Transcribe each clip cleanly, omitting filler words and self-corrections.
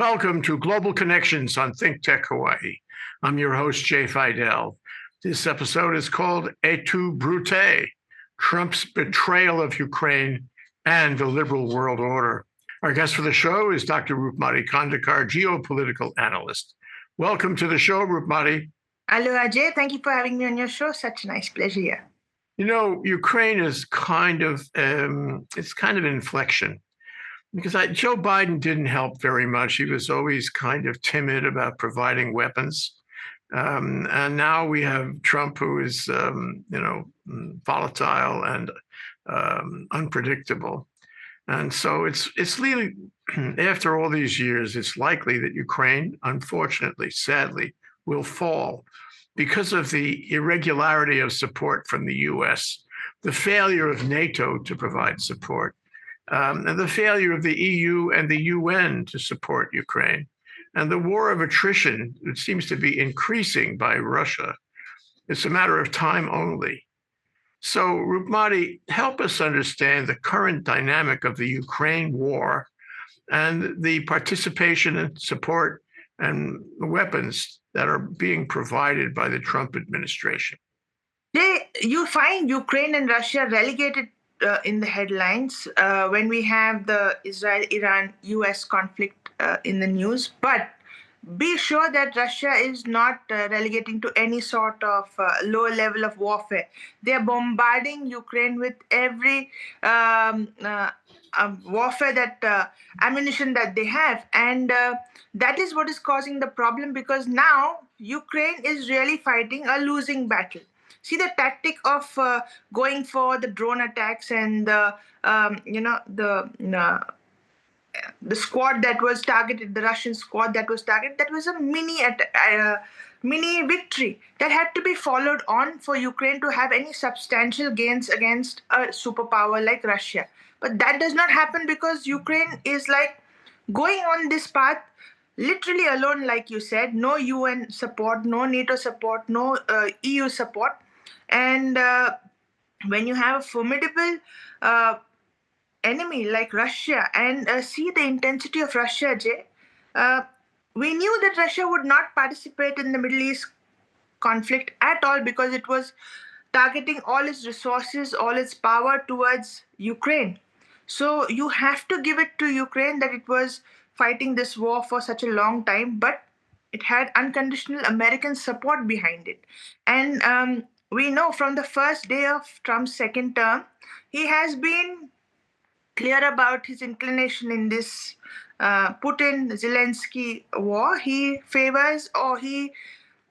Welcome to Global Connections on ThinkTech Hawaii. I'm your host, Jay Fidell. This episode is called Et tu, Brute? Trump's Betrayal of Ukraine and the Liberal World Order. Our guest for the show is Dr. Roopmati Khandekar, geopolitical analyst. Welcome to the show, Roopmati. Aloha, Jay. Thank you for having me on your show. Such a nice pleasure here. You know, Ukraine is it's kind of an inflection. Because Joe Biden didn't help very much. He was always kind of timid about providing weapons. And now we have Trump, who is, volatile and unpredictable. And so it's really, after all these years, it's likely that Ukraine, unfortunately, sadly, will fall because of the irregularity of support from the US, the failure of NATO to provide support, and the failure of the EU and the UN to support Ukraine, and the war of attrition that seems to be increasing by Russia. It's a matter of time only. So, Roopmati, help us understand the current dynamic of the Ukraine war and the participation and support and weapons that are being provided by the Trump administration. You find Ukraine and Russia relegated in the headlines when we have the Israel-Iran-US conflict in the news. But be sure that Russia is not relegating to any sort of lower level of warfare. They are bombarding Ukraine with every warfare ammunition that they have. And that is what is causing the problem, because now Ukraine is really fighting a losing battle. See, the tactic of going for the drone attacks and the squad that was targeted, the Russian squad that was targeted, that was a mini victory that had to be followed on for Ukraine to have any substantial gains against a superpower like Russia. But that does not happen because Ukraine is like going on this path literally alone, like you said. No UN support, no NATO support, no EU support. And when you have a formidable enemy like Russia, and see the intensity of Russia, Jay, we knew that Russia would not participate in the Middle East conflict at all because it was targeting all its resources, all its power towards Ukraine. So you have to give it to Ukraine that it was fighting this war for such a long time, but it had unconditional American support behind it. And we know from the first day of Trump's second term, he has been clear about his inclination in this Putin-Zelensky war. He favors, or he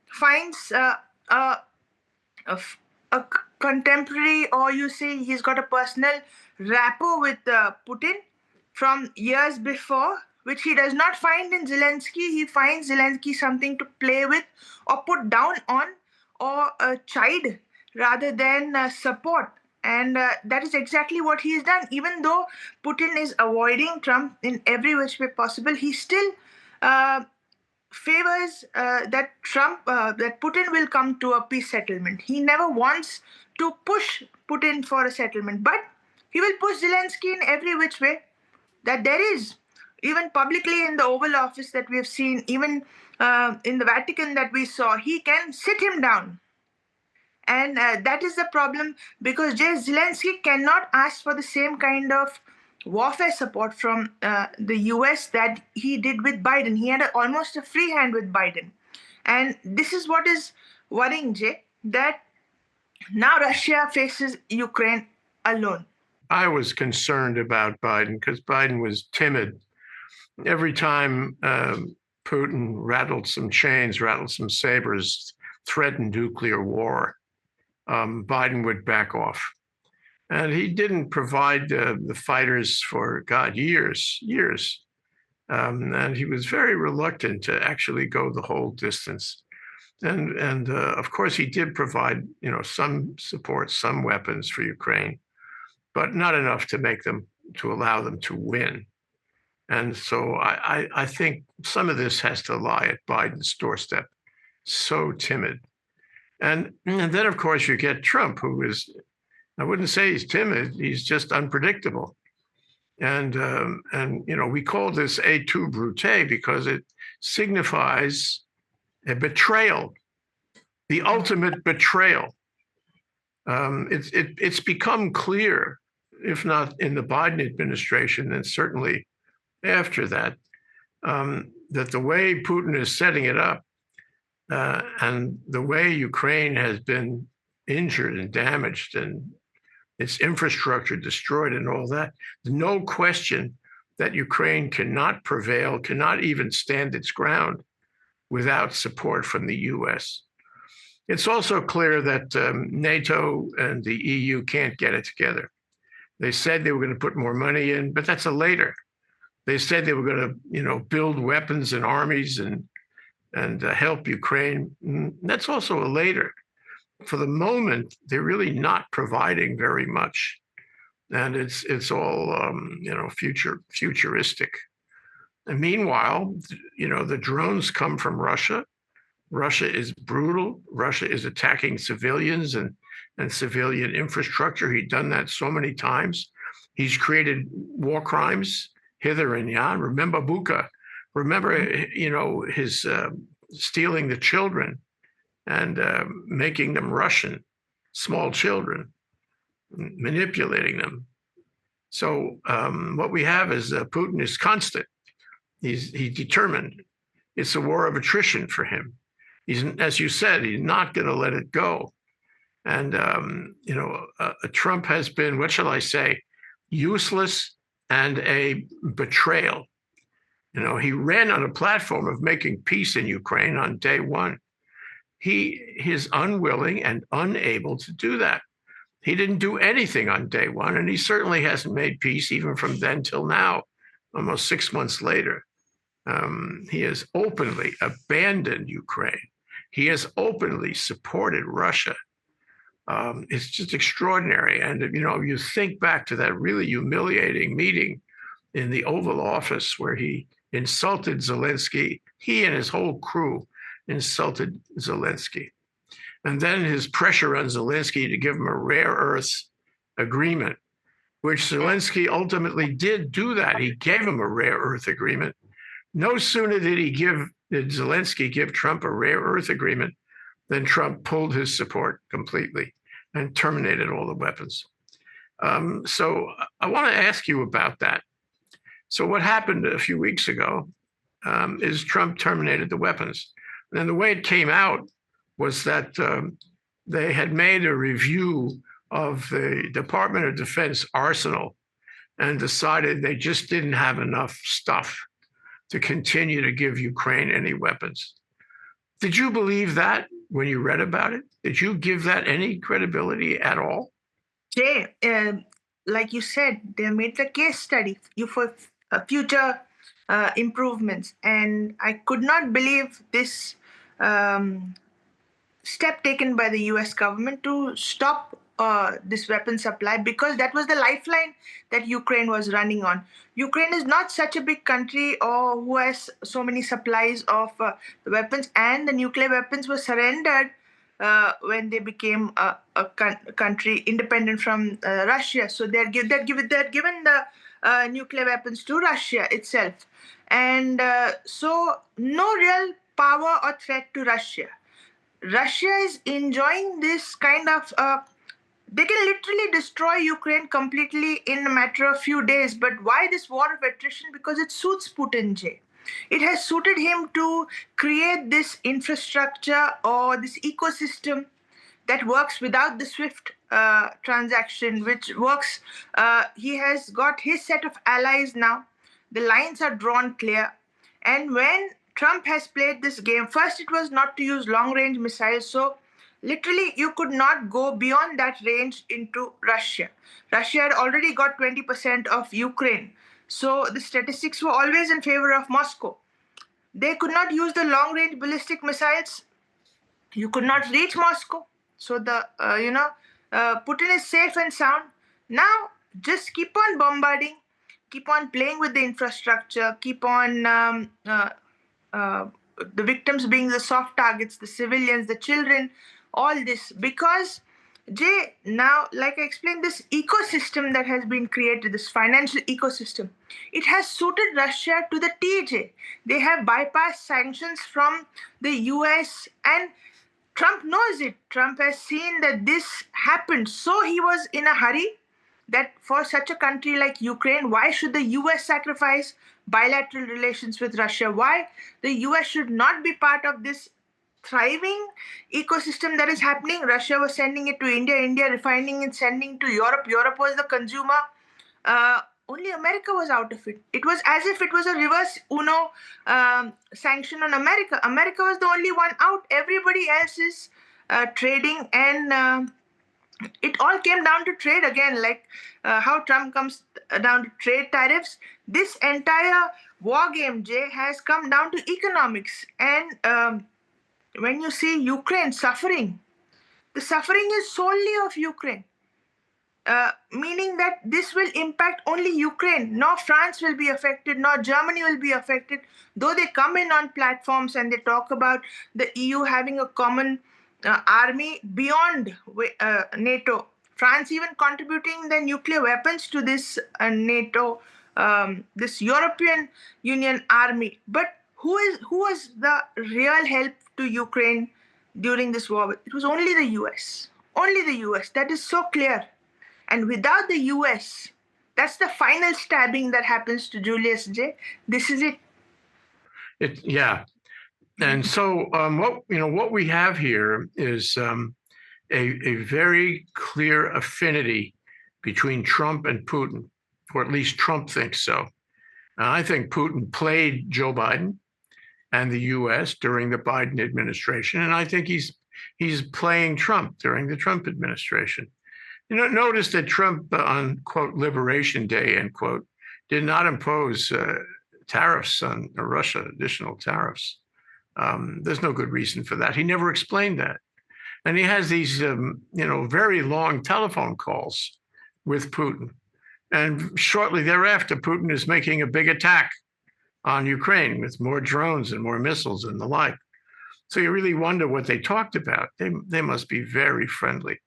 finds a contemporary, or you say he's got a personal rapport with Putin from years before, which he does not find in Zelensky. He finds Zelensky something to play with or put down on, or chide rather than support. And that is exactly what he has done. Even though Putin is avoiding Trump in every which way possible, he still favors that Putin will come to a peace settlement. He never wants to push Putin for a settlement, but he will push Zelensky in every which way that there is. Even publicly in the Oval Office that we have seen, even in the Vatican that we saw, he can sit him down. And that is the problem, because Zelensky cannot ask for the same kind of warfare support from the US that he did with Biden. He had almost a free hand with Biden. And this is what is worrying, Jay, that now Russia faces Ukraine alone. I was concerned about Biden because Biden was timid. Every time Putin rattled some chains, rattled some sabers, threatened nuclear war, Biden would back off. And he didn't provide the fighters for, years. And he was very reluctant to actually go the whole distance. And of course, he did provide, some support, some weapons for Ukraine, but not enough to allow them to win. And so I think some of this has to lie at Biden's doorstep. So timid. And then, of course, you get Trump, who is, I wouldn't say he's timid, he's just unpredictable. And we call this et tu, Brute, because it signifies a betrayal, the ultimate betrayal. It's become clear, if not in the Biden administration, then certainly after that, that the way Putin is setting it up and the way Ukraine has been injured and damaged and its infrastructure destroyed and all that, no question that Ukraine cannot prevail, cannot even stand its ground without support from the US. It's also clear that NATO and the EU can't get it together. They said they were going to put more money in, but that's a later. They said they were going to, build weapons and armies and help Ukraine. That's also a later. For the moment, they're really not providing very much, and it's all futuristic. And meanwhile, the drones come from Russia. Russia is brutal. Russia is attacking civilians and civilian infrastructure. He's done that so many times. He's created war crimes hither and yon. Remember Buka. Remember, his stealing the children and making them Russian, small children, manipulating them. So what we have is Putin is constant. He's determined. It's a war of attrition for him. He's, as you said, he's not going to let it go. And Trump has been, what shall I say, useless and a betrayal. He ran on a platform of making peace in Ukraine on day one. He is unwilling and unable to do that. He didn't do anything on day one, and he certainly hasn't made peace even from then till now, almost 6 months later. He has openly abandoned Ukraine. He has openly supported Russia. It's just extraordinary. And, you think back to that really humiliating meeting in the Oval Office where he insulted Zelensky. He and his whole crew insulted Zelensky. And then his pressure on Zelensky to give him a rare earths agreement, which Zelensky ultimately did do that. He gave him a rare earth agreement. No sooner did Zelensky give Trump a rare earth agreement than Trump pulled his support completely and terminated all the weapons. So I want to ask you about that. So what happened a few weeks ago is Trump terminated the weapons. And the way it came out was that they had made a review of the Department of Defense arsenal and decided they just didn't have enough stuff to continue to give Ukraine any weapons. Did you believe that when you read about it? Did you give that any credibility at all? Jay, like you said, they made the case study for future improvements, and I could not believe this step taken by the US government to stop this weapon supply, because that was the lifeline that Ukraine was running on. Ukraine is not such a big country or who has so many supplies of the weapons, and the nuclear weapons were surrendered when they became a country independent from Russia. So they're given the nuclear weapons to Russia itself, and so no real power or threat to Russia. Russia is enjoying this kind of they can literally destroy Ukraine completely in a matter of few days. But why this war of attrition? Because it suits Putin, Jay. It has suited him to create this infrastructure or this ecosystem that works without the SWIFT transaction, which works. He has got his set of allies now. The lines are drawn clear. And when Trump has played this game, first it was not to use long range missiles. So literally, you could not go beyond that range into Russia. Russia had already got 20% of Ukraine. So the statistics were always in favor of Moscow. They could not use the long range ballistic missiles. You could not reach Moscow. So Putin is safe and sound. Now, just keep on bombarding, keep on playing with the infrastructure, keep on the victims being the soft targets, the civilians, the children, all this, because Jay, now, like I explained, this ecosystem that has been created, this financial ecosystem, it has suited Russia to the TJ. They have bypassed sanctions from the US, and Trump knows it. Trump has seen that this happened. So he was in a hurry that for such a country like Ukraine, why should the US sacrifice bilateral relations with Russia? Why the US should not be part of this thriving ecosystem that is happening? Russia was sending it to India, India refining it, sending to Europe. Europe was the consumer. Only America was out of it. It was as if it was a reverse Uno sanction on America. America was the only one out. Everybody else is trading, and it all came down to trade again, like how Trump comes down to trade tariffs. This entire war game, Jay, has come down to economics. And when you see Ukraine suffering, the suffering is solely of Ukraine. Meaning that this will impact only Ukraine. Nor France will be affected, nor Germany will be affected. Though they come in on platforms and they talk about the EU having a common army beyond NATO. France even contributing the nuclear weapons to this NATO, this European Union army. But who was the real help to Ukraine during this war? It was only the US. Only the US. That is so clear. And without the US, that's the final stabbing that happens to Julius J. This is it. Yeah. And so what we have here is a very clear affinity between Trump and Putin, or at least Trump thinks so. And I think Putin played Joe Biden and the US during the Biden administration. And I think he's playing Trump during the Trump administration. Notice that Trump on, quote, Liberation Day, end quote, did not impose tariffs on Russia, additional tariffs. There's no good reason for that. He never explained that. And he has these, very long telephone calls with Putin. And shortly thereafter, Putin is making a big attack on Ukraine with more drones and more missiles and the like. So you really wonder what they talked about. They must be very friendly.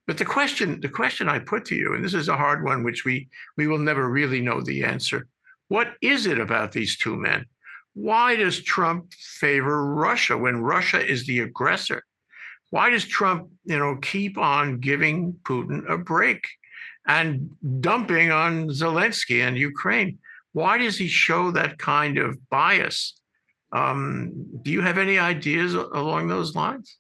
But the question I put to you, and this is a hard one, which we will never really know the answer. What is it about these two men? Why does Trump favor Russia when Russia is the aggressor? Why does Trump, keep on giving Putin a break and dumping on Zelensky and Ukraine? Why does he show that kind of bias? Do you have any ideas along those lines?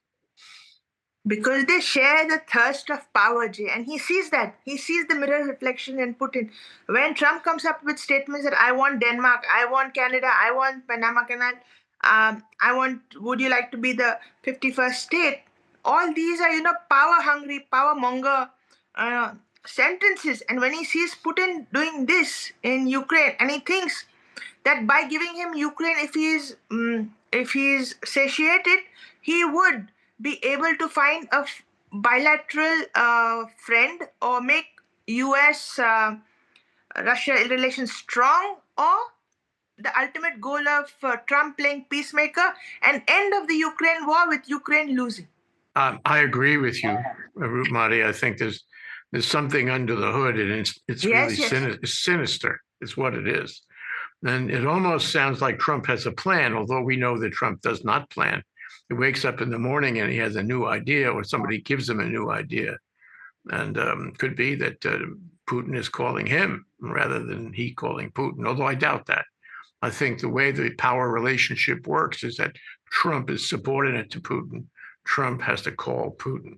Because they share the thirst of power, Jay, and he sees that. He sees the mirror reflection in Putin. When Trump comes up with statements that I want Denmark, I want Canada, I want Panama Canal, I want, would you like to be the 51st state? All these are, power hungry, power monger sentences. And when he sees Putin doing this in Ukraine, and he thinks that by giving him Ukraine, if he's satiated, he would be able to find a bilateral friend or make U.S. Russia relations strong, or the ultimate goal of Trump playing peacemaker and end of the Ukraine war with Ukraine losing. I agree with you, Roopmati. I think there's something under the hood, and it's Yes, really yes. sinister. It's what it is. And it almost sounds like Trump has a plan, although we know that Trump does not plan. He wakes up in the morning and he has a new idea, or somebody gives him a new idea. And could be that Putin is calling him rather than he calling Putin, although I doubt that. I think the way the power relationship works is that Trump is subordinate to Putin. Trump has to call Putin.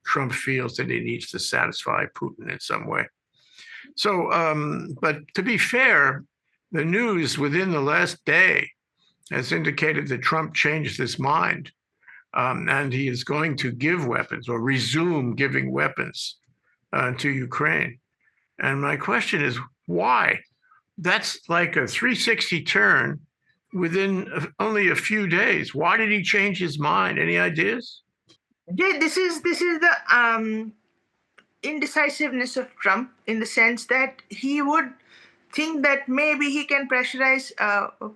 Trump feels that he needs to satisfy Putin in some way. So, but to be fair, the news within the last day has indicated that Trump changed his mind, and he is going to give weapons or resume giving weapons to Ukraine. And my question is, why? That's like a 360 turn within only a few days. Why did he change his mind? Any ideas? Yeah, this is the indecisiveness of Trump, in the sense that he would think that maybe he can pressurize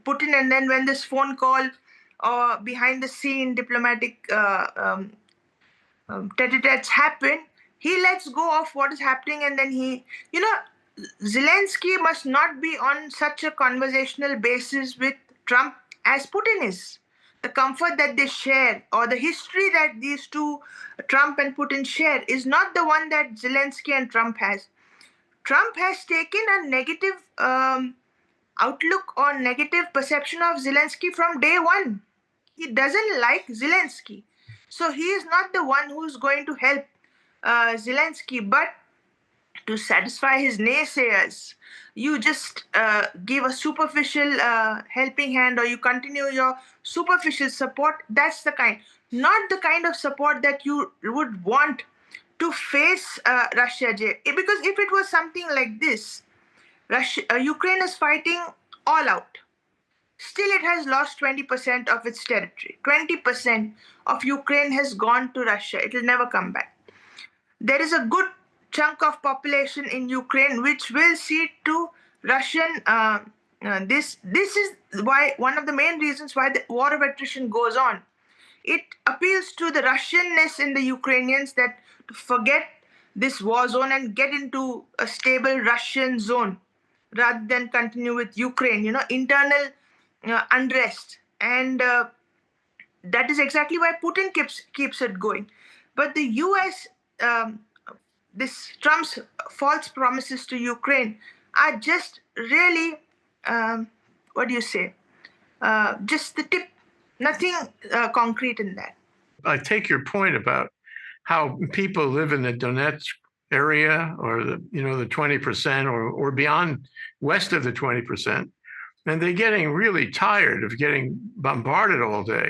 Putin, and then when this phone call or behind the scene diplomatic tete-a-tetes happen, He lets go of what is happening, and then Zelensky must not be on such a conversational basis with Trump as Putin is. The comfort that they share, or the history that these two, Trump and Putin, share, is not the one that Zelensky and Trump has. Trump has taken a negative outlook or negative perception of Zelensky from day one. He doesn't like Zelensky. So he is not the one who's going to help Zelensky, but to satisfy his naysayers, you just give a superficial helping hand, or you continue your superficial support. That's the kind, not the kind of support that you would want to face Russia, Jay. Because if it was something like this, Ukraine is fighting all out. Still, it has lost 20% of its territory. 20% of Ukraine has gone to Russia. It will never come back. There is a good chunk of population in Ukraine which will cede to Russian. This is why, one of the main reasons why the war of attrition goes on. It appeals to the Russianness in the Ukrainians, that to forget this war zone and get into a stable Russian zone rather than continue with Ukraine. Internal unrest, and that is exactly why Putin keeps it going. But the U.S. This Trump's false promises to Ukraine are just really, what do you say? Just the tip, nothing concrete in that. I take your point about how people live in the Donetsk area, or the 20%, or beyond, west of the 20%, and they're getting really tired of getting bombarded all day.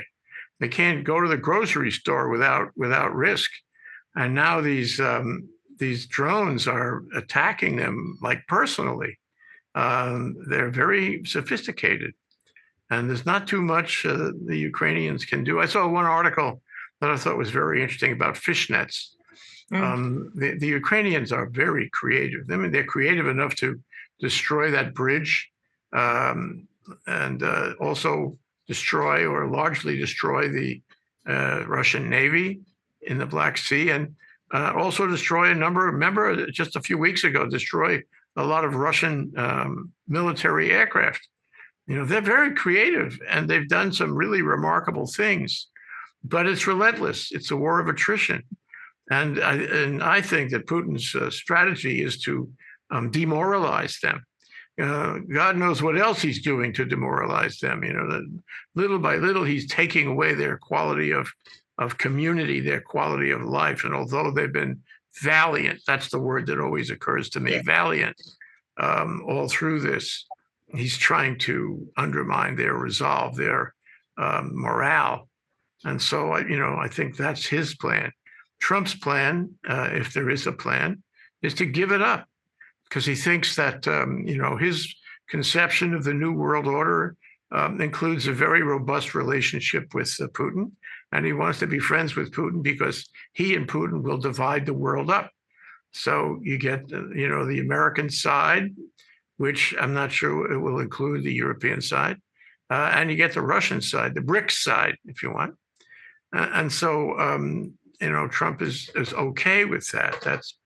They can't go to the grocery store without risk, and now these drones are attacking them like personally. They're very sophisticated, and there's not too much the Ukrainians can do. I saw one article that I thought was very interesting about fishnets. The Ukrainians are very creative. I mean, they're creative enough to destroy that bridge, and also destroy, or largely destroy, the Russian Navy in the Black Sea, and also destroy remember just a few weeks ago, destroy a lot of Russian military aircraft. They're very creative, and they've done some really remarkable things, but it's relentless. It's a war of attrition. And I think that Putin's strategy is to demoralize them. God knows what else he's doing to demoralize them. That little by little, he's taking away their quality of community, their quality of life. And although they've been valiant, that's the word that always occurs to me, valiant, all through this, he's trying to undermine their resolve, their morale. And so, I think that's his plan. Trump's plan, if there is a plan, is to give it up, because he thinks that, his conception of the New World Order includes a very robust relationship with Putin, and he wants to be friends with Putin because he and Putin will divide the world up. So you get, the American side, which I'm not sure it will include the European side, and you get the Russian side, the BRICS side, if you want. And so, Trump is okay with that. That's,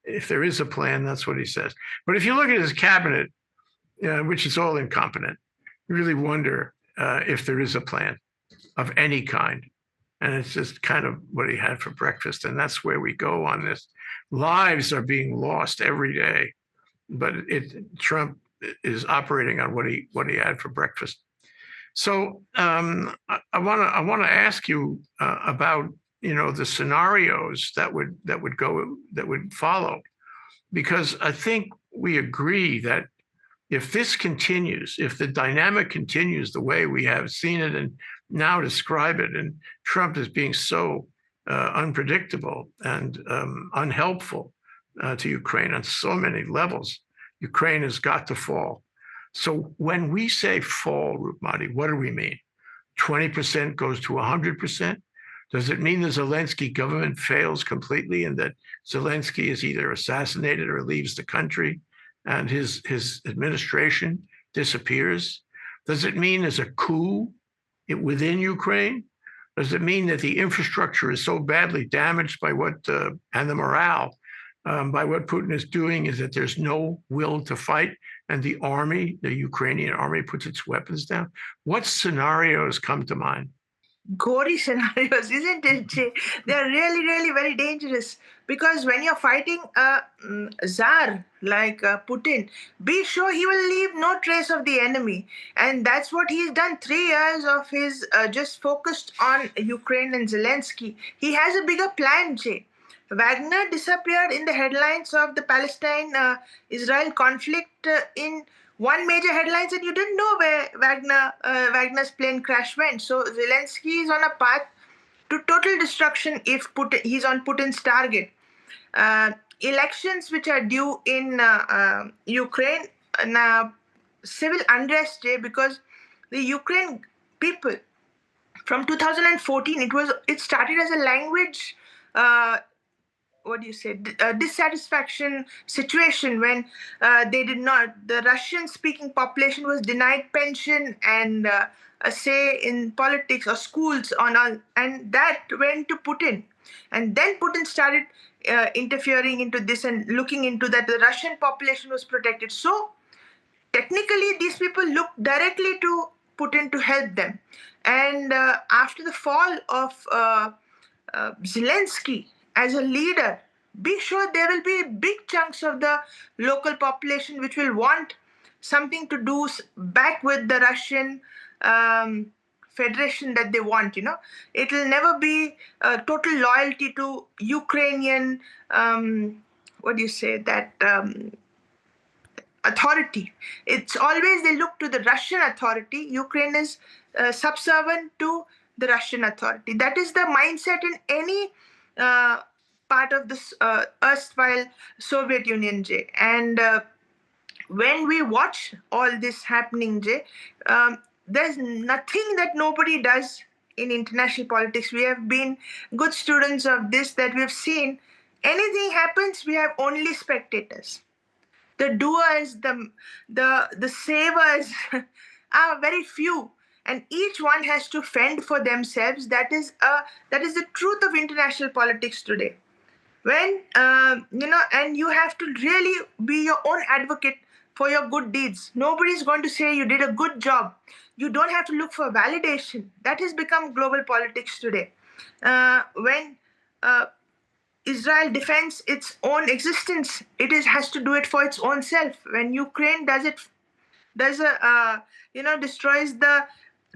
if there is a plan, that's what he says. But if you look at his cabinet, which is all incompetent, you really wonder if there is a plan of any kind. And it's just kind of what he had for breakfast. And that's where we go on this. Lives are being lost every day, but Trump is operating on what he had for breakfast. So I want to ask you about the scenarios that would follow, because I think we agree that if this continues, if the dynamic continues the way we have seen it and now describe it, and Trump is being so unpredictable and unhelpful to Ukraine on so many levels, Ukraine has got to fall. So when we say fall, Roopmati, what do we mean? 20% goes to 100%? Does it mean the Zelensky government fails completely and that Zelensky is either assassinated or leaves the country and his administration disappears? Does it mean there's a coup within Ukraine? Does it mean that the infrastructure is so badly damaged by and the morale by what Putin is doing is that there's no will to fight, and the army, the Ukrainian army, puts its weapons down. What scenarios come to mind? Gory scenarios, isn't it, Jay? They're really, really very dangerous because when you're fighting a czar like Putin, be sure he will leave no trace of the enemy. And that's what he's done. 3 years of his just focused on Ukraine and Zelensky. He has a bigger plan, Jay. Wagner disappeared in the headlines of the Palestine-Israel conflict in one major headlines, and you didn't know where Wagner's plane crash went. So Zelensky is on a path to total destruction if he's on Putin's target. Elections which are due in Ukraine, now civil unrest, Jay, because the Ukraine people from 2014 it started as a language what do you say dissatisfaction situation when the Russian speaking population was denied pension and a say in politics or schools and that went to Putin, and then Putin started interfering into this and looking into that the Russian population was protected. So technically these people look directly to Putin to help them, and after the fall of Zelensky as a leader, be sure there will be big chunks of the local population which will want something to do back with the Russian federation that they want. It will never be total loyalty to Ukrainian. What do you say that? Authority. It's always they look to the Russian authority. Ukraine is subservient to the Russian authority. That is the mindset in any part of this erstwhile Soviet Union, Jay. And when we watch all this happening, Jay, there's nothing that nobody does in international politics. We have been good students of this, that we've seen anything happens, we have only spectators. The doers, the savers are very few, and each one has to fend for themselves. That is the truth of international politics today. When and you have to really be your own advocate for your good deeds. Nobody's going to say you did a good job. You don't have to look for validation. That has become global politics today. When Israel defends its own existence, has to do it for its own self. When Ukraine destroys the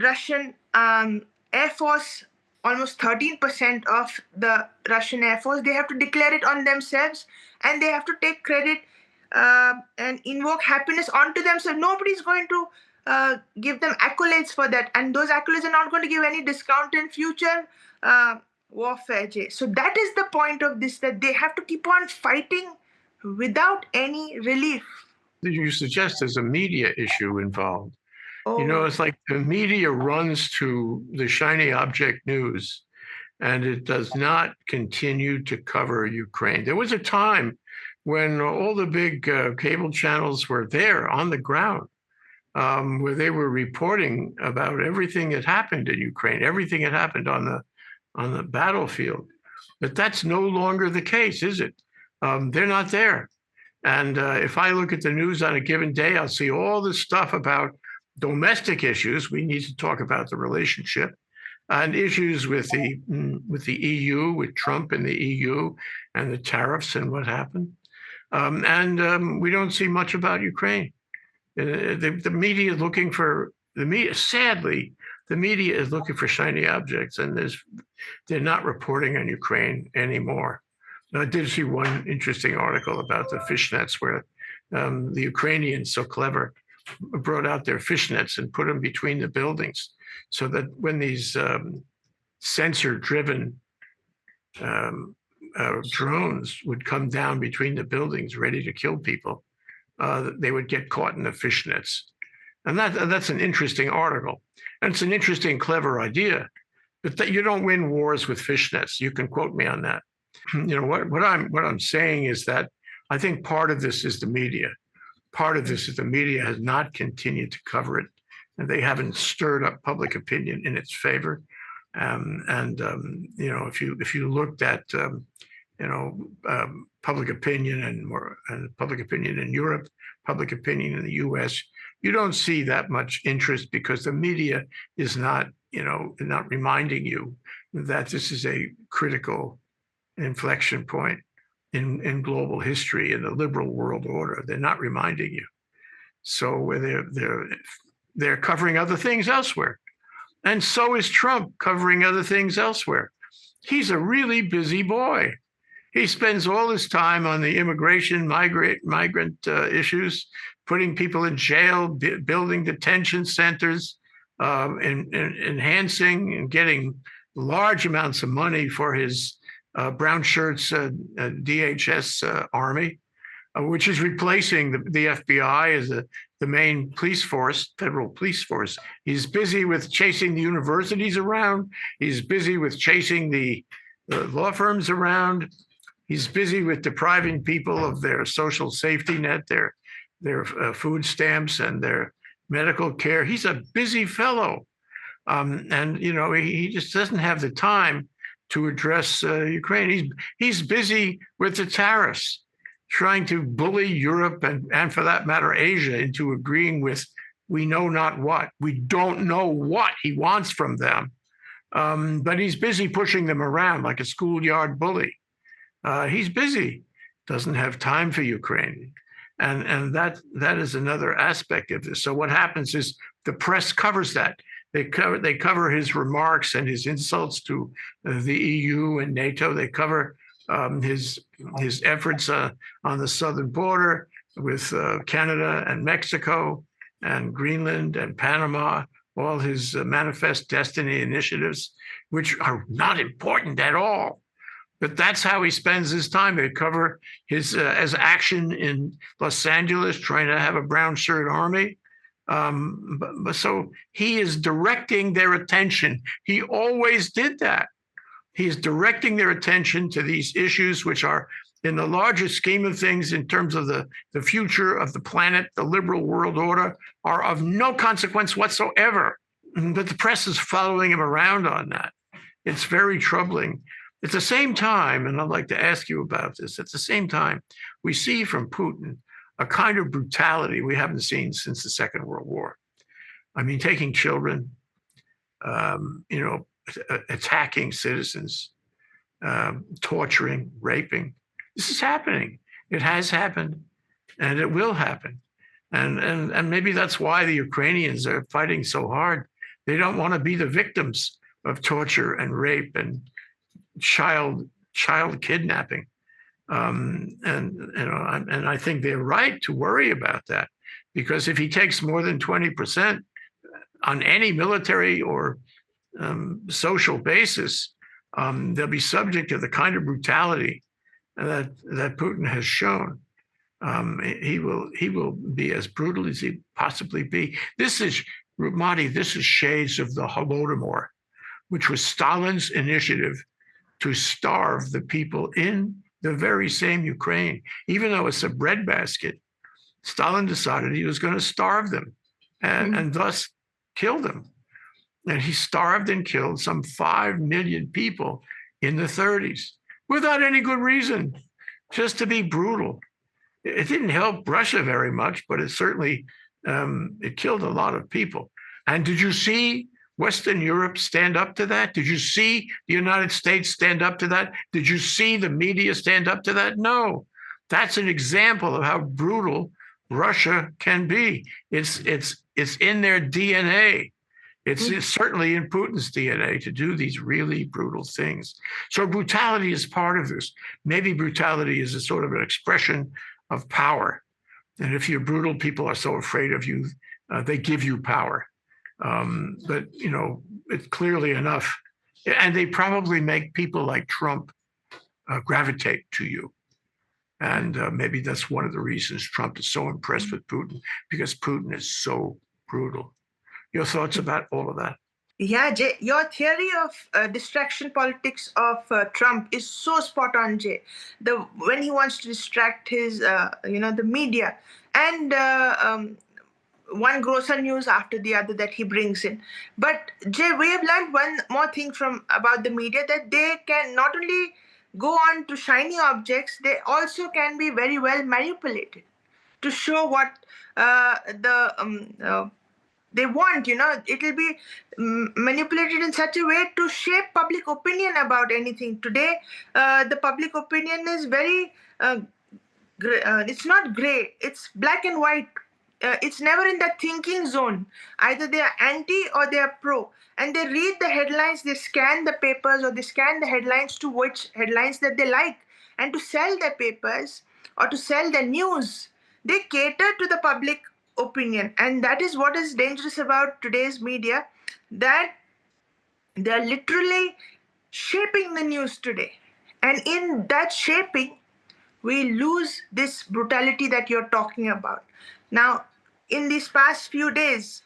Russian air force, almost 13% of the Russian air force, they have to declare it on themselves, and they have to take credit and invoke happiness onto themselves. Nobody's going to give them accolades for that, and those accolades are not going to give any discount in future warfare, Jay. So that is the point of this, that they have to keep on fighting without any relief. You suggest there's a media issue involved. Oh. It's like the media runs to the shiny object news, and it does not continue to cover Ukraine. There was a time when all the big cable channels were there on the ground, where they were reporting about everything that happened in Ukraine, everything that happened on the battlefield. But that's no longer the case, is it? They're not there. And if I look at the news on a given day, I'll see all this stuff about domestic issues. We need to talk about the relationship, and issues with the EU, with Trump and the EU, and the tariffs and what happened. And we don't see much about Ukraine. The media is looking for sadly, the media is looking for shiny objects, and they're not reporting on Ukraine anymore. Now, I did see one interesting article about the fishnets, where the Ukrainians, so clever, brought out their fishnets and put them between the buildings, so that when these sensor-driven drones would come down between the buildings ready to kill people, they would get caught in the fishnets. And that's an interesting article. And it's an interesting, clever idea. But you don't win wars with fishnets. You can quote me on that. What I'm saying is that I think part of this is the media. Part of this is the media has not continued to cover it, and they haven't stirred up public opinion in its favor. If you looked at public opinion and public opinion in Europe, public opinion in the U.S. You don't see that much interest because the media is not reminding you that this is a critical inflection point in global history in the liberal world order. They're not reminding you. So they're covering other things elsewhere. And so is Trump covering other things elsewhere. He's a really busy boy. He spends all his time on the immigration, migrant issues, putting people in jail, building detention centers, enhancing and getting large amounts of money for his brown shirts DHS army, which is replacing the FBI as the main police force, federal police force. He's busy with chasing the universities around. He's busy with chasing the law firms around. He's busy with depriving people of their social safety net, their food stamps, and their medical care. He's a busy fellow, and he just doesn't have the time to address Ukraine. He's busy with the tariffs, trying to bully Europe and for that matter Asia into agreeing with we know not what. We don't know what he wants from them, but he's busy pushing them around like a schoolyard bully. He's busy, doesn't have time for Ukraine. And that is another aspect of this. So what happens is the press covers that. They cover his remarks and his insults to the EU and NATO. They cover his efforts on the southern border with Canada and Mexico and Greenland and Panama, all his manifest destiny initiatives, which are not important at all. But that's how he spends his time. They cover his as action in Los Angeles, trying to have a brown shirt army. So he is directing their attention. He always did that. He is directing their attention to these issues, which are, in the larger scheme of things, in terms of the future of the planet, the liberal world order, are of no consequence whatsoever. But the press is following him around on that. It's very troubling. At the same time, and I'd like to ask you about this, at the same time, we see from Putin a kind of brutality we haven't seen since the Second World War. I mean, taking children, attacking citizens, torturing, raping. This is happening. It has happened, and it will happen. And maybe that's why the Ukrainians are fighting so hard. They don't want to be the victims of torture and rape and child kidnapping, and I think they're right to worry about that, because if he takes more than 20% on any military or social basis, they'll be subject to the kind of brutality that Putin has shown. He will be as brutal as he possibly be. This is Roopmati. This is shades of the Holodomor, which was Stalin's initiative to starve the people in the very same Ukraine. Even though it's a breadbasket, Stalin decided he was going to starve them and thus kill them. And he starved and killed some 5 million people in the 30s without any good reason, just to be brutal. It didn't help Russia very much, but it certainly it killed a lot of people. And did you see Western Europe stand up to that? Did you see the United States stand up to that? Did you see the media stand up to that? No. That's an example of how brutal Russia can be. It's in their DNA. It's certainly in Putin's DNA to do these really brutal things. So brutality is part of this. Maybe brutality is a sort of an expression of power. And if you're brutal, people are so afraid of you, they give you power. But, it's clearly enough. And they probably make people like Trump gravitate to you. And maybe that's one of the reasons Trump is so impressed with Putin, because Putin is so brutal. Your thoughts about all of that? Yeah, Jay, your theory of distraction politics of Trump is so spot on, Jay. When he wants to distract his, the media, and one grosser news after the other that he brings in. But Jay, we have learned one more thing about the media, that they can not only go on to shiny objects, they also can be very well manipulated to show what they want. It will be manipulated in such a way to shape public opinion about anything. Today, the public opinion is very it's not gray, it's black and white. It's never in that thinking zone. Either they are anti or they are pro, and they read the headlines, they scan the papers, or they scan the headlines to which headlines that they like, and to sell their papers or to sell their news, they cater to the public opinion. And that is what is dangerous about today's media, that they are literally shaping the news today. And in that shaping, we lose this brutality that you're talking about. Now, in these past few days,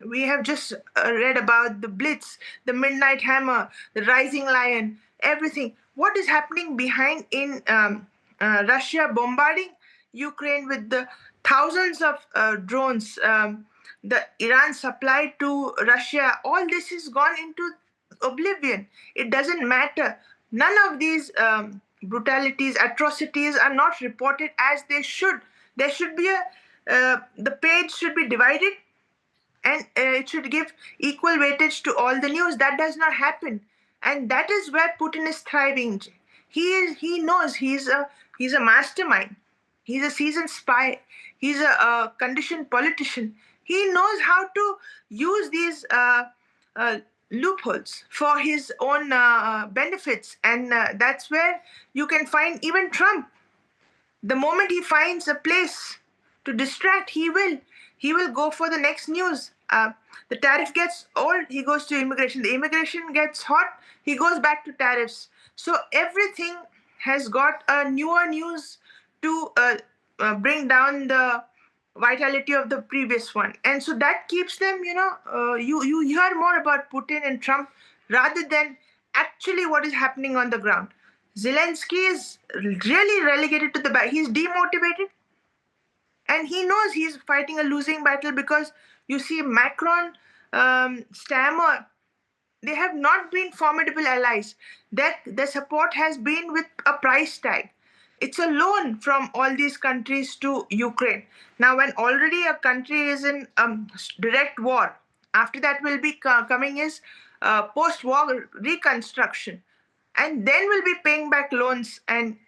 we have just read about the Blitz, the Midnight Hammer, the Rising Lion, everything. What is happening behind in Russia bombarding Ukraine with the thousands of drones, the Iran supply to Russia, all this has gone into oblivion. It doesn't matter. None of these brutalities, atrocities are not reported as they should. There should be the page should be divided, and it should give equal weightage to all the news. That does not happen, and that is where Putin is thriving. He knows he's a mastermind. He's a seasoned spy. He's a conditioned politician. He knows how to use these uh, loopholes for his own benefits, and that's where you can find even Trump. The moment he finds a place to distract, he will go for the next news. The tariff gets old, he goes to immigration. The immigration gets hot, he goes back to tariffs. So everything has got a newer news to bring down the vitality of the previous one. And so that keeps them, you hear more about Putin and Trump rather than actually what is happening on the ground. Zelensky is really relegated to the back. He's demotivated, and he knows he's fighting a losing battle, because you see Macron, Stammer, they have not been formidable allies. That the support has been with a price tag. It's a loan from all these countries to Ukraine. Now, when already a country is in direct war, after that will be coming is post-war reconstruction, and then we'll be paying back loans and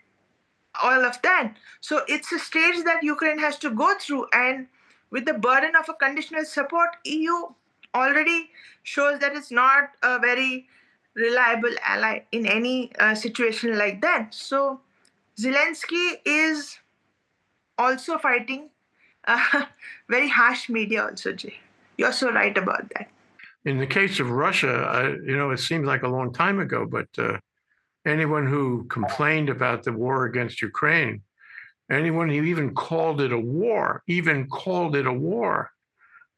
all of that. So it's a stage that Ukraine has to go through, and with the burden of a conditional support, EU already shows that it's not a very reliable ally in any situation like that. So Zelensky is also fighting very harsh media also, Jay. You're so right about that. In the case of Russia, it seems like a long time ago, but anyone who complained about the war against Ukraine, anyone who even called it a war,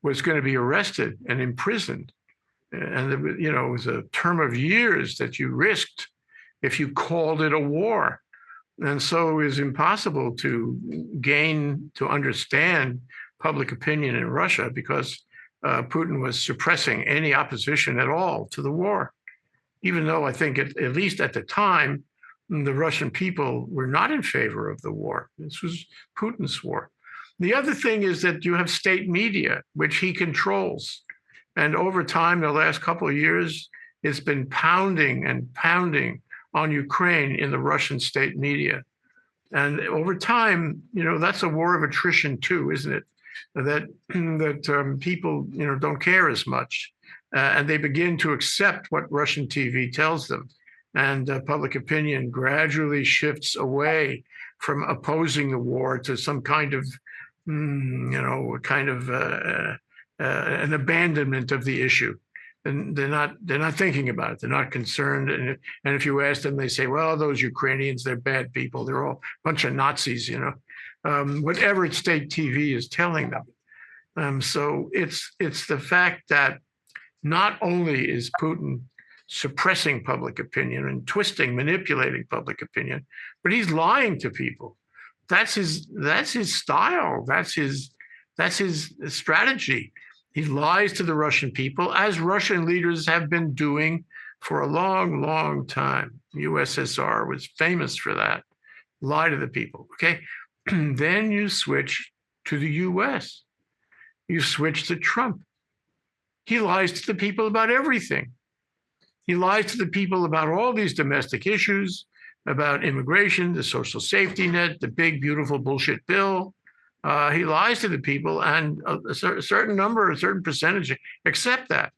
was going to be arrested and imprisoned. And it was a term of years that you risked if you called it a war. And so it was impossible to understand public opinion in Russia, because Putin was suppressing any opposition at all to the war, even though I think at least at the time, the Russian people were not in favor of the war. This was Putin's war. The other thing is that you have state media, which he controls. And over time, the last couple of years, it's been pounding and pounding on Ukraine in the Russian state media. And over time, that's a war of attrition too, isn't it? That people, don't care as much. And they begin to accept what Russian TV tells them. And public opinion gradually shifts away from opposing the war to some kind of, an abandonment of the issue. And they're not thinking about it. They're not concerned. And if you ask them, they say, well, those Ukrainians, they're bad people. They're all a bunch of Nazis, whatever state TV is telling them. So it's the fact that not only is Putin suppressing public opinion and manipulating public opinion, but he's lying to people. That's his style. That's his strategy. He lies to the Russian people, as Russian leaders have been doing for a long, long time. USSR was famous for that. Lie to the people. Okay. Then you switch to the US. You switch to Trump. He lies to the people about everything. He lies to the people about all these domestic issues, about immigration, the social safety net, the big, beautiful bullshit bill. He lies to the people, and a certain number, a certain percentage accept that.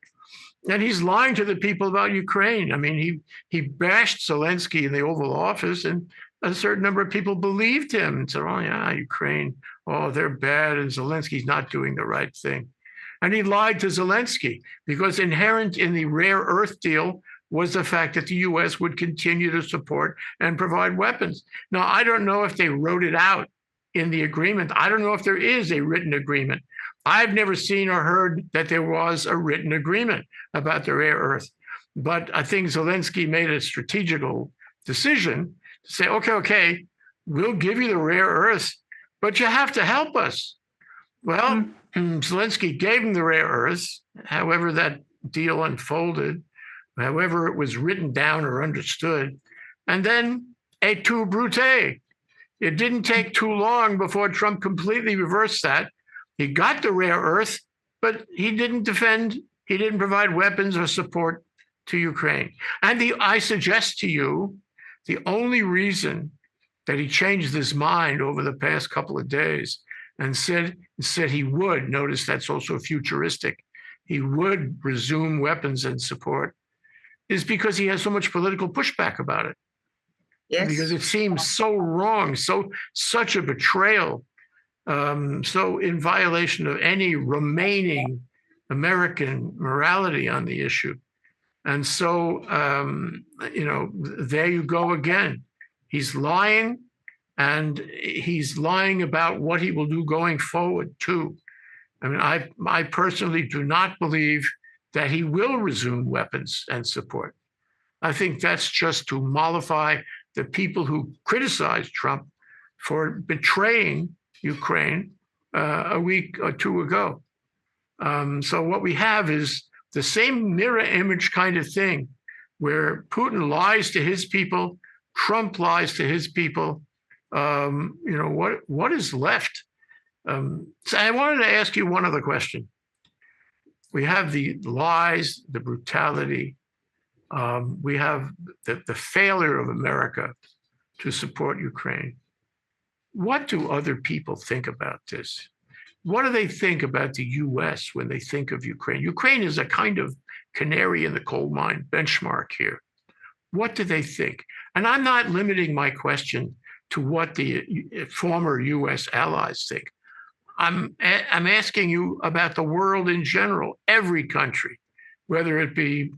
And he's lying to the people about Ukraine. I mean, he bashed Zelensky in the Oval Office, and a certain number of people believed him and said, "Oh yeah, Ukraine, oh they're bad, and Zelensky's not doing the right thing." And he lied to Zelensky because inherent in the rare earth deal was the fact that the U.S. would continue to support and provide weapons. Now, I don't know if they wrote it out in the agreement. I don't know if there is a written agreement. I've never seen or heard that there was a written agreement about the rare earth. But I think Zelensky made a strategical decision to say, okay, we'll give you the rare earth, but you have to help us. Well, Zelensky gave him the rare earths, however that deal unfolded, however it was written down or understood, and then et tu, Brute. It didn't take too long before Trump completely reversed that. He got the rare earth, but he didn't defend, he didn't provide weapons or support to Ukraine. And I suggest to you, the only reason that he changed his mind over the past couple of days and said he would, notice that's also futuristic, he would resume weapons and support, is because he has so much political pushback about it. Yes. Because it seems so wrong, such a betrayal, so in violation of any remaining American morality on the issue. And so, there you go again. He's lying, and he's lying about what he will do going forward too. I mean, I personally do not believe that he will resume weapons and support. I think that's just to mollify the people who criticized Trump for betraying Ukraine a week or two ago. So what we have is the same mirror image kind of thing, where Putin lies to his people, Trump lies to his people. What is left? So I wanted to ask you one other question. We have the lies, the brutality. We have the failure of America to support Ukraine. What do other people think about this? What do they think about the US when they think of Ukraine? Ukraine is a kind of canary in the coal mine benchmark here. What do they think? And I'm not limiting my question to what the former US allies think. I'm asking you about the world in general, every country, whether it be,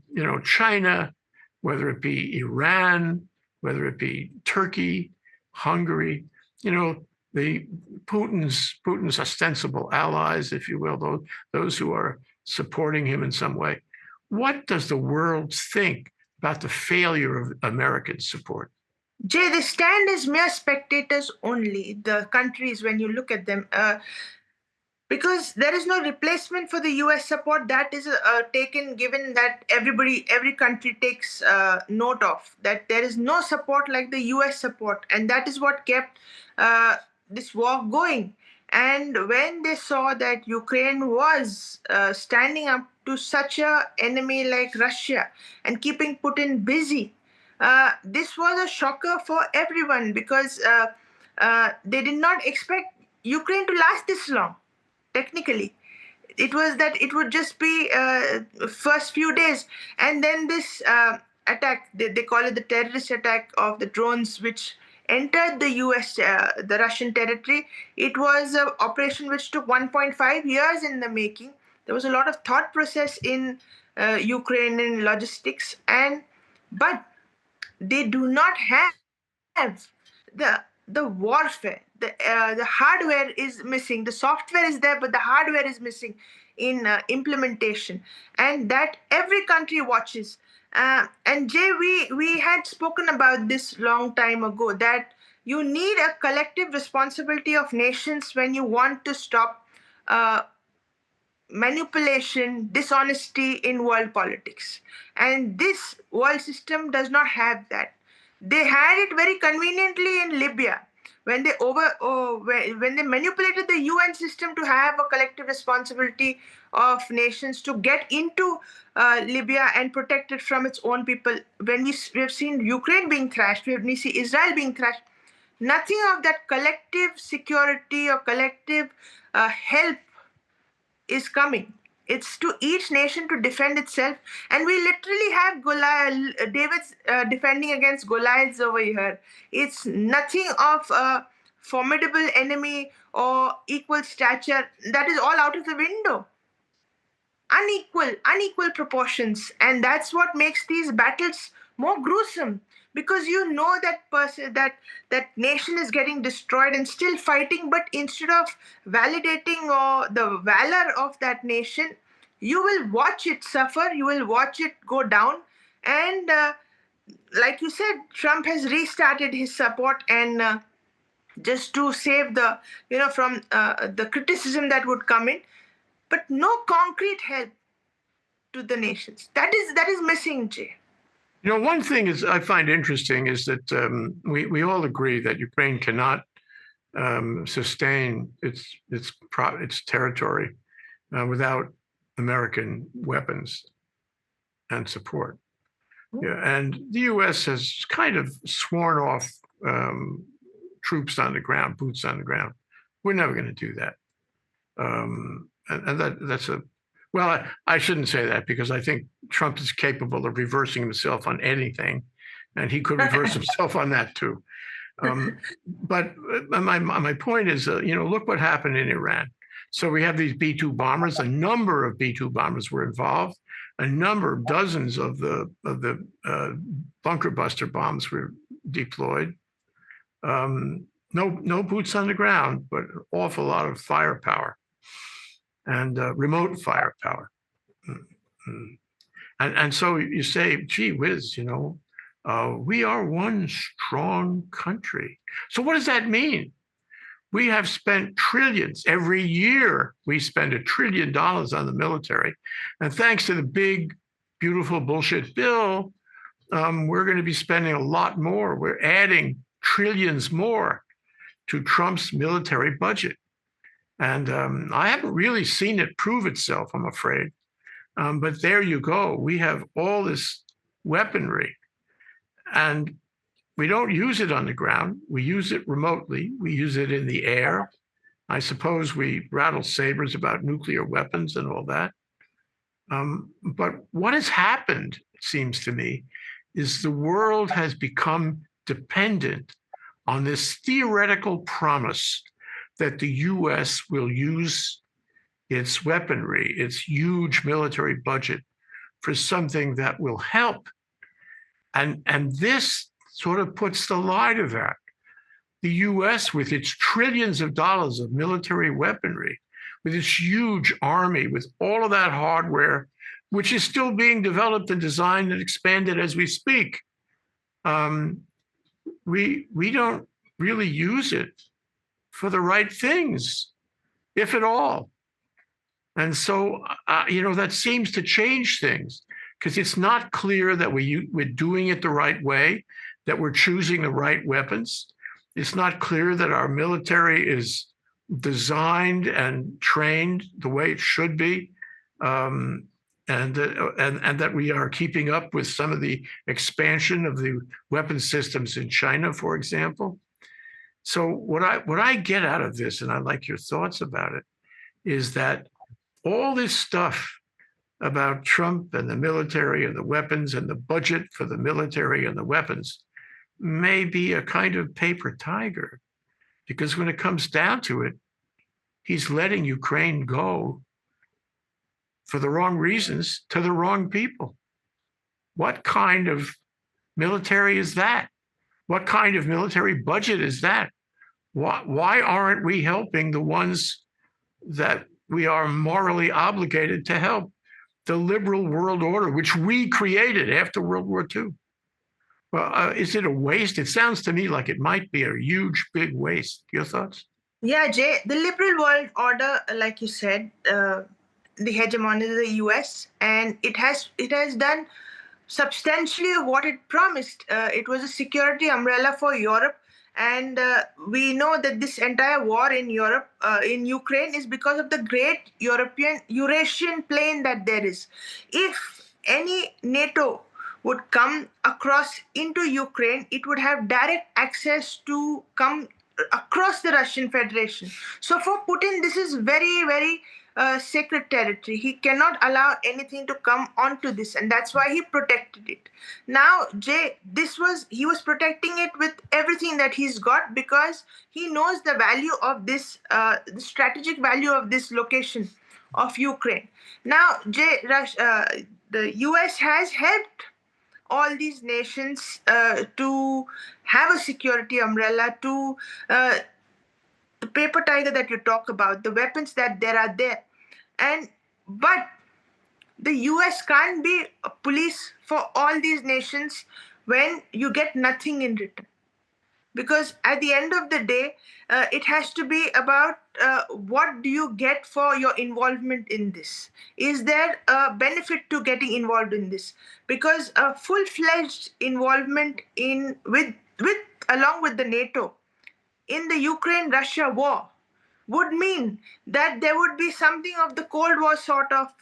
China, whether it be Iran, whether it be Turkey, Hungary, the Putin's ostensible allies, if you will, those who are supporting him in some way. What does the world think about the failure of American support? Jay, they stand as mere spectators only, the countries, when you look at them. Because there is no replacement for the US support. That is taken, given that every country takes note of, that there is no support like the US support. And that is what kept this war going. And when they saw that Ukraine was standing up to such an enemy like Russia and keeping Putin busy, this was a shocker for everyone, because they did not expect Ukraine to last this long. Technically, it was that it would just be first few days, and then this attack, they call it the terrorist attack of the drones, which entered the US, the Russian territory. It was an operation which took 1.5 years in the making. There was a lot of thought process in Ukrainian logistics, but they do not have the warfare. The hardware is missing. The software is there, but the hardware is missing in implementation, and that every country watches. And Jay, we had spoken about this long time ago, that you need a collective responsibility of nations when you want to stop manipulation, dishonesty in world politics. And this world system does not have that. They had it very conveniently in Libya when when they manipulated the UN system to have a collective responsibility of nations to get into Libya and protect it from its own people. When we have seen Ukraine being thrashed, when we see Israel being thrashed, nothing of that collective security or collective help is coming. It's to each nation to defend itself, and we literally have Goliath, David's defending against Goliaths over here. It's nothing of a formidable enemy or equal stature. That is all out of the window. Unequal proportions, and that's what makes these battles more gruesome, because you know that person, that nation is getting destroyed and still fighting, but instead of validating or the valor of that nation, you will watch it suffer, you will watch it go down. And like you said, Trump has restarted his support, and just to save the, from the criticism that would come in, but no concrete help to the nations. That is missing, Jay. One thing is I find interesting is that we all agree that Ukraine cannot sustain its territory without American weapons and support. Yeah, and the U.S. has kind of sworn off troops on the ground, boots on the ground. We're never going to do that. And that's a, well, I shouldn't say that, because I think Trump is capable of reversing himself on anything, and he could reverse himself on that too. But my point is, look what happened in Iran. So we have these B-2 bombers. A number of B-2 bombers were involved. A number, dozens of the bunker buster bombs were deployed. No boots on the ground, but an awful lot of firepower and remote firepower. And so you say, gee whiz, we are one strong country. So what does that mean? We have spent trillions. Every year, we spend $1 trillion on the military. And thanks to the big, beautiful bullshit bill, we're going to be spending a lot more. We're adding trillions more to Trump's military budget. And I haven't really seen it prove itself, I'm afraid. But there you go. We have all this weaponry, and we don't use it on the ground. We use it remotely. We use it in the air. I suppose we rattle sabers about nuclear weapons and all that. But what has happened, it seems to me, is the world has become dependent on this theoretical promise that the US will use its weaponry, its huge military budget, for something that will help. And this sort of puts the lie to that. The US, with its trillions of dollars of military weaponry, with its huge army, with all of that hardware, which is still being developed and designed and expanded as we speak, we don't really use it for the right things, if at all. And so, that seems to change things, because it's not clear that we're doing it the right way, that we're choosing the right weapons. It's not clear that our military is designed and trained the way it should be, and that we are keeping up with some of the expansion of the weapon systems in China, for example. So what I get out of this, and I like your thoughts about it, is that all this stuff about Trump and the military and the weapons and the budget for the military and the weapons may be a kind of paper tiger, because when it comes down to it, he's letting Ukraine go for the wrong reasons to the wrong people. What kind of military is that? What kind of military budget is that? Why aren't we helping the ones that we are morally obligated to help? The liberal world order, which we created after World War II. Well, is it a waste? It sounds to me like it might be a huge, big waste. Your thoughts? Yeah, Jay, the liberal world order, like you said, the hegemon is the US, and it has done substantially what it promised. It was a security umbrella for Europe, and we know that this entire war in Europe, in Ukraine, is because of the great Eurasian plain that there is. If any NATO would come across into Ukraine, it would have direct access to come across the Russian Federation. So for Putin, this is very, very sacred territory. He cannot allow anything to come onto this, and that's why he protected it. Now, Jay, he was protecting it with everything that he's got because he knows the value of this, the strategic value of this location of Ukraine. Now, Jay, the US has helped all these nations to have a security umbrella, to the paper tiger that you talk about, the weapons that there are there. And but the US can't be a police for all these nations when you get nothing in return. Because at the end of the day, it has to be about what do you get for your involvement in this? Is there a benefit to getting involved in this? Because a full-fledged involvement in with along with the NATO in the Ukraine-Russia war would mean that there would be something of the Cold War sort of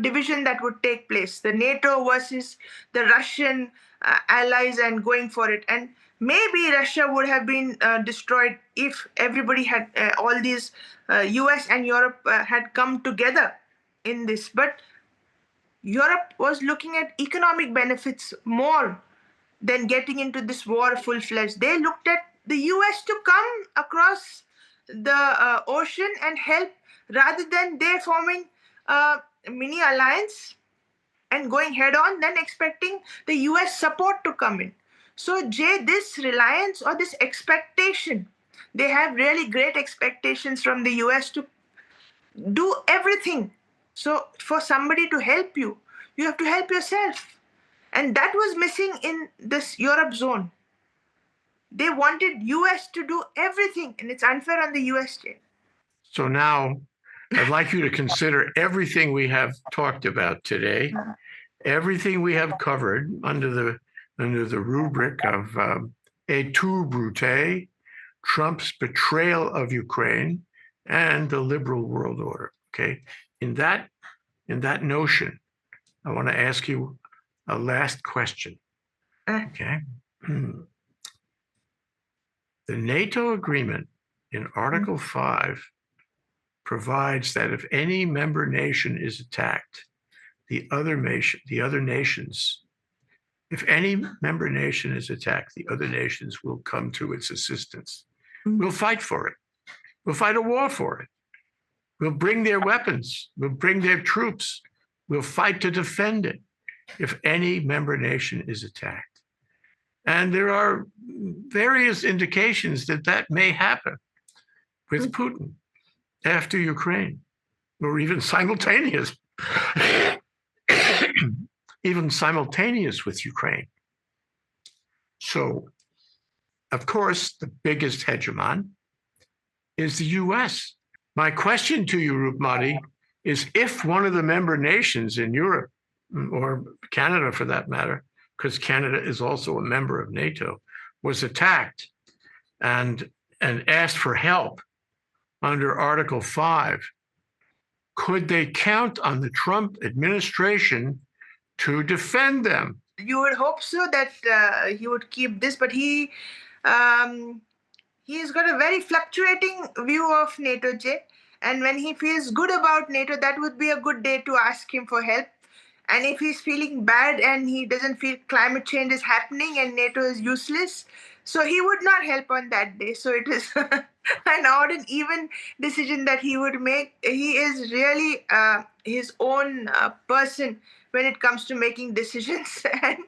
division that would take place, the NATO versus the Russian allies and going for it. And maybe Russia would have been destroyed if everybody had all these US and Europe had come together in this. But Europe was looking at economic benefits more than getting into this war full-fledged. They looked at the US to come across the ocean and help rather than they forming a mini alliance and going head on, then expecting the US support to come in. So, Jay, this reliance or this expectation, they have really great expectations from the US to do everything. So, for somebody to help you, you have to help yourself. And that was missing in this Europe zone. They wanted US to do everything, and it's unfair on the US, Jay. So now I'd like you to consider everything we have talked about today, everything we have covered under the rubric of Et tu, Brute, Trump's betrayal of Ukraine, and the liberal world order. Okay, in that notion, I want to ask you a last question. Okay. The NATO agreement in Article 5 provides that if any member nation is attacked, the other nations, if any member nation is attacked, the other nations will come to its assistance. We'll fight for it. We'll fight a war for it. We'll bring their weapons. We'll bring their troops. We'll fight to defend it if any member nation is attacked. And there are various indications that that may happen with Putin after Ukraine, or even simultaneous, with Ukraine. So, of course, the biggest hegemon is the US. My question to you, Roopmati, is if one of the member nations in Europe, or Canada for that matter, because Canada is also a member of NATO, was attacked and asked for help under Article 5, could they count on the Trump administration to defend them? You would hope so that he would keep this, but he's got a very fluctuating view of NATO, Jay. And when he feels good about NATO, that would be a good day to ask him for help. And if he's feeling bad and he doesn't feel climate change is happening and NATO is useless, so he would not help on that day. So it is an odd and even decision that he would make. He is really his own person when it comes to making decisions. And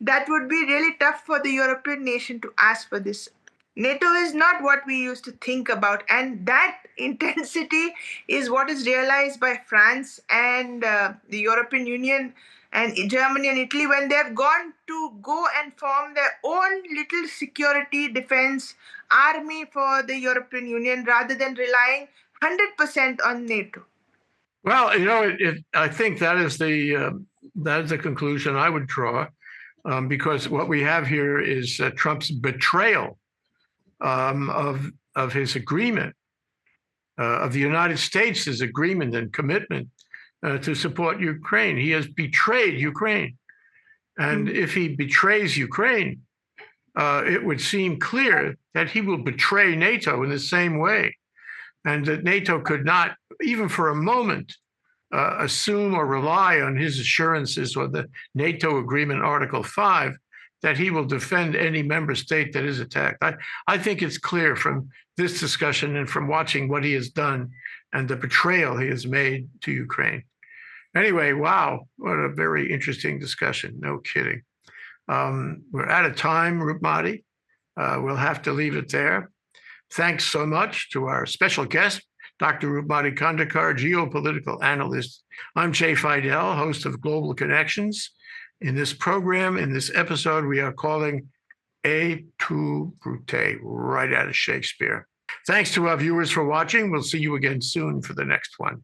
that would be really tough for the European nation to ask for this. NATO is not what we used to think about. And that intensity is what is realized by France and the European Union and Germany and Italy when they have gone to go and form their own little security defense army for the European Union rather than relying 100% on NATO. Well, I think that is the conclusion I would draw, because what we have here is Trump's betrayal of his agreement, of the United States' agreement and commitment to support Ukraine. He has betrayed Ukraine. And if he betrays Ukraine, it would seem clear that he will betray NATO in the same way, and that NATO could not, even for a moment, assume or rely on his assurances or the NATO agreement, Article 5, that he will defend any member state that is attacked. I think it's clear from this discussion and from watching what he has done and the betrayal he has made to Ukraine. Anyway, wow, what a very interesting discussion. No kidding. We're out of time, Roopmati. We'll have to leave it there. Thanks so much to our special guest, Dr. Roopmati Khandekar, geopolitical analyst. I'm Jay Fidell, host of Global Connections. In this program, in this episode, we are calling Et tu, Brute, right out of Shakespeare. Thanks to our viewers for watching. We'll see you again soon for the next one.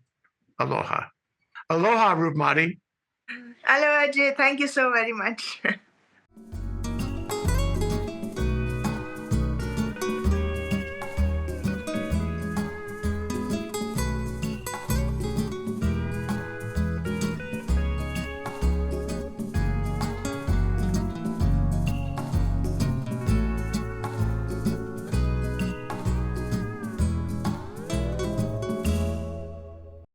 Aloha. Aloha, Roopmati. Aloha, Jay. Thank you so very much.